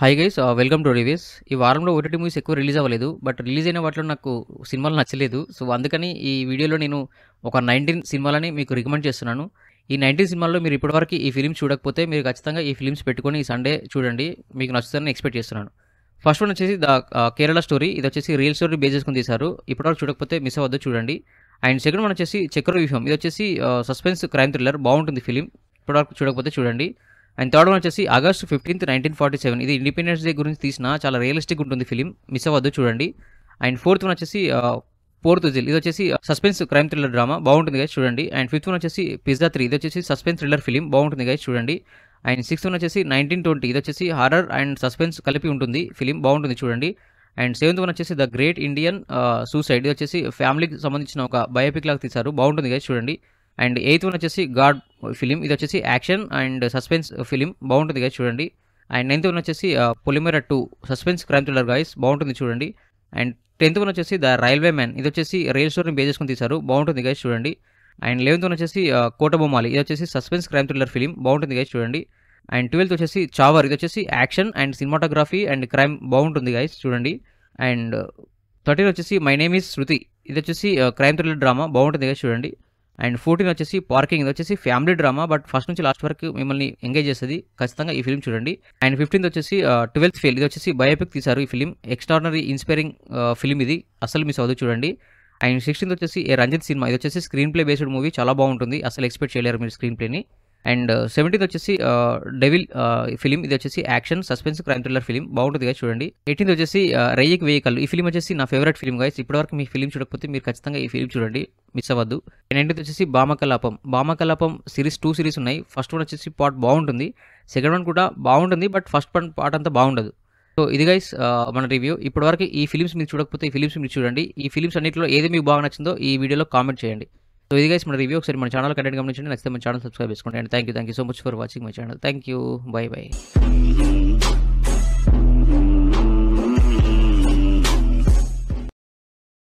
Hi guys welcome two reviews. ఈ వారంలో OTT movies ఎక్కువ రిలీజ్ అవ్వలేదు. బట్ రిలీజ్ అయిన వాటిలో నాకు సినిమాలు నచ్చలేదు. సో అందుకని ఈ వీడియోలో నేను ఒక 19 సినిమాలని మీకు రికమెండ్ చేస్తున్నాను. ఈ 19 సినిమాల్లో మీరు ఇప్పటివరకు ఈ ఫిలిమ్స్ చూడకపోతే మీరు ఖచ్చితంగా ఈ ఫిలిమ్స్ పెట్టుకొని ఈ సండే చూడండి. మీకు నచ్చుతుందని ఎక్స్పెక్ట్ చేస్తున్నాను. ఫస్ట్ వన్ వచ్చేసి ద కేరళ స్టోరీ. ఇది వచ్చేసి రియల్ స్టోరీ బేస్ చేసుకుని తీశారు. ఇప్పటివరకు చూడకపోతే మిస్ అవ్వద్దు, చూడండి. అండ్ సెకండ్ వన్ వచ్చేసి చక్ర వ్యూహం. ఇది వచ్చేసి సస్పెన్స్ క్రైమ్ థ్రిల్లర్, బాగుంటుంది ఫిలిం. ఇప్పటివరకు చూడకపోతే చూడండి. అండ్ థర్డ్ వన్ వచ్చేసి ఆగస్ట్ 15, 1947. ఇది ఇండిపెండెన్స్ డే గురించి తీసిన చాలా రియలిస్టిక్ ఉంటుంది ఫిలిం, మిస్ అవ్వద్దు, చూడండి. అండ్ ఫోర్త్ వన్ వచ్చేసి పోర్తుజిల్. ఇది వచ్చేసి సస్పెన్స్ క్రైమ్ థ్రిల్లర్ డ్రామా, బాగుంటుంది గైస్, చూడండి. అండ్ ఫిఫ్త్ వన్ వచ్చేసి పిజ్జా 3. ఇది వచ్చేసి సస్పెన్స్ థ్రిల్లర్ ఫిలిం, బాగుంటుంది గైస్, చూడండి. అండ్ సిక్స్త్ వన్ వచ్చేసి 1920. ఇది వచ్చేసి హారర్ అండ్ సస్పెన్స్ కలిపి ఉంటుంది ఫిలిం, బాగుంటుంది, చూడండి. అండ్ సెవెంత్ వన్ వచ్చేసి ద గ్రేట్ ఇండియన్ సూసైడ్. ఇది వచ్చేసి ఫ్యామిలీకి సంబంధించిన ఒక బయోపిక్ లాగా తీశారు, బాగుంటుంది గైస్, చూడండి. అండ్ ఎయిత్ వన్ వచ్చేసి గాడ్ ఫిలిం. ఇది వచ్చేసి యాక్షన్ అండ్ సస్పెన్స్ ఫిలిం, బాగుంటుంది గైస్, చూడండి. అండ్ నైన్త్ వన్ వచ్చేసి Polimera 2 suspense crime thriller guys, బాగుంటుంది, చూడండి. అండ్ 10th వన్ వచ్చేసి ద రైల్వే మ్యాన్. ఇది వచ్చేసి రియల్ స్టోరీని బేస్ చేసుకుని తీశారు, బాగుంటుంది గైస్, చూడండి. అండ్ 11th వన్ వచ్చేసి కోటబొమ్మాలి. ఇది వచ్చేసి సస్పెన్స్ క్రైమ్ థ్రిల్లర్ ఫిలిం, బాగుంటుంది గైస్, చూడండి. అండ్ 12th వచ్చేసి చావర్. ఇది వచ్చేసి action and cinematography and crime, బాగుంటుంది గైస్, చూడండి. అండ్ 13 వచ్చేసి మై నేమ్ ఈజ్ శృతి. ఇది వచ్చేసి క్రైమ్ థ్రిల్లర్ డ్రామా, బాగుంటుంది గైస్, చూడండి. అండ్ 14 వచ్చేసి పార్కింగ్. ఇది వచ్చేసి ఫ్యామిలీ డ్రామా, బట్ ఫస్ట్ నుంచి లాస్ట్ వరకు మిమ్మల్ని ఎంగేజ్ చేస్తుంది, ఖచ్చితంగా ఈ ఫిలిం చూడండి. అండ్ 15th వచ్చేసి 12th ఫెయిల్. ఇది వచ్చేసి బయోపిక్ తీశారు ఈ ఫిలిం, ఎక్స్ట్రాడినరీ ఇన్స్పైరింగ్ ఫిలిం, ఇది అసలు మిస్ అవ్వదు, చూడండి. అండ్ 16th వచ్చేసి ఏ రంజిత్ సినిమా. ఇది వచ్చేసి స్క్రీన్ ప్లే బేస్డ్ మూవీ, చాలా బాగుంటుంది, అసలు ఎక్స్పెక్ట్ చేయలేరు మీరు స్క్రీన్ ప్లేని. అండ్ 17th వచ్చేసి డెవిల్ ఫిలిం. ఇది వచ్చేసి action suspense crime thriller film, బాగుంటుంది గైస్, చూడండి. 18th వచ్చేసి రేయిక్ వెహికల్. ఈ ఫిలిం వచ్చేసి నా ఫేవరెట్ ఫిలిం గైస్, ఇప్పటివరకు మీ ఫిలిం చూడకపోతే మీరు ఖచ్చితంగా ఈ ఫిలిం చూడండి, మిస్ అవ్వద్దు. 19th వచ్చేసి భామకలాపం. భామకలాపం సిరీస్ 2 సిరీస్ ఉన్నాయి. ఫస్ట్ వన్ వచ్చేసి పార్ట్ బాగుంటుంది, సెకండ్ వన్ కూడా బాగుంటుంది, బట్ ఫస్ట్ పార్ట్ అంతా బాగుండదు. సో ఇది గైస్ మన రివ్యూ. ఇప్పటివరకు ఈ ఫిలిమ్స్ మీరు చూడకపోతే ఈ ఫిలిమ్స్ మీరు చూడండి. ఈ ఫిలిమ్స్ అన్నింటిలో ఏది మీకు బాగా నచ్చిందో ఈ వీడియోలో కామెంట్ చేయండి. సో ఇది గైస్ మన రివ్యూ. ఒకసారి మన ఛానల్ కంటెంట్ గమనించండి, నచ్చితే మన ఛానల్ సబ్స్క్రైబ్ చేసుకోండి. And thank you so much for watching my channel. Thank you, by by.